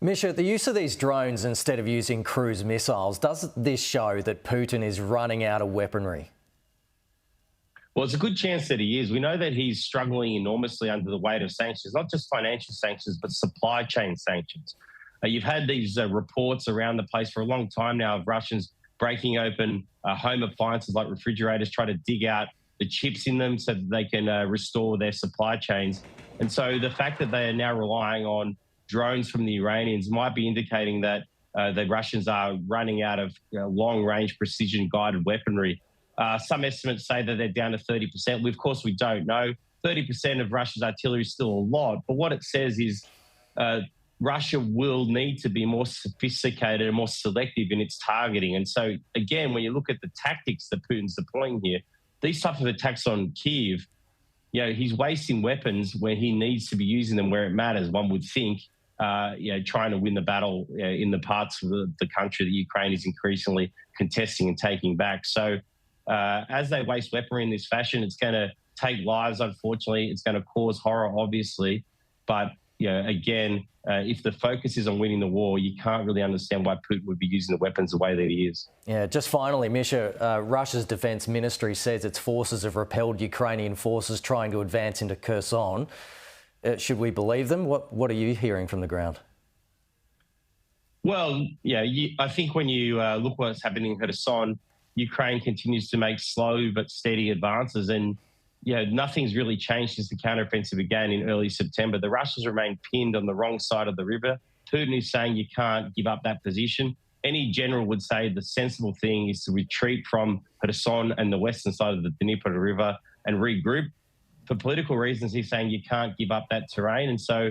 Misha, the use of these drones instead of using cruise missiles, does this show that Putin is running out of weaponry? Well, it's a good chance that he is. We know that he's struggling enormously under the weight of sanctions, not just financial sanctions, but supply chain sanctions. You've had these reports around the place for a long time now of Russians breaking open home appliances like refrigerators, trying to dig out the chips in them so that they can restore their supply chains. And so the fact that they are now relying on drones from the Iranians might be indicating that the Russians are running out of long-range precision-guided weaponry. Some estimates say that they're down to 30%. Of course, we don't know. 30% of Russia's artillery is still a lot, but what it says is Russia will need to be more sophisticated and more selective in its targeting. And so, again, when you look at the tactics that Putin's deploying here, these types of attacks on Kyiv, he's wasting weapons where he needs to be using them where it matters, one would think, trying to win the battle in the parts of the country that Ukraine is increasingly contesting and taking back. So as they waste weaponry in this fashion, it's going to take lives, unfortunately. It's going to cause horror, obviously. But, again, if the focus is on winning the war, you can't really understand why Putin would be using the weapons the way that he is. Yeah, just finally, Misha, Russia's defence ministry says its forces have repelled Ukrainian forces trying to advance into Kherson. Should we believe them? What are you hearing from the ground? Well, I think when you look what's happening in Kherson, Ukraine continues to make slow but steady advances, and nothing's really changed since the counteroffensive began in early September. The Russians remain pinned on the wrong side of the river. Putin is saying you can't give up that position. Any general would say the sensible thing is to retreat from Kherson and the western side of the Dnipro River and regroup. For political reasons, he's saying you can't give up that terrain. And so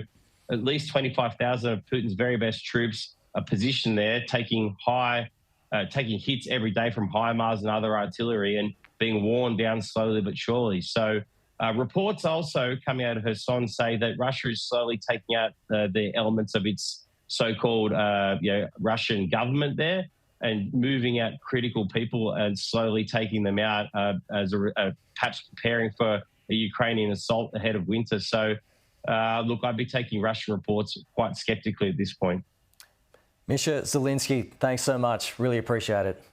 at least 25,000 of Putin's very best troops are positioned there, taking hits every day from HIMARS and other artillery and being worn down slowly but surely. So reports also coming out of Kherson say that Russia is slowly taking out the elements of its so-called Russian government there and moving out critical people and slowly taking them out as perhaps preparing for a Ukrainian assault ahead of winter. So, look, I'd be taking Russian reports quite skeptically at this point. Misha, Zelinsky, thanks so much. Really appreciate it.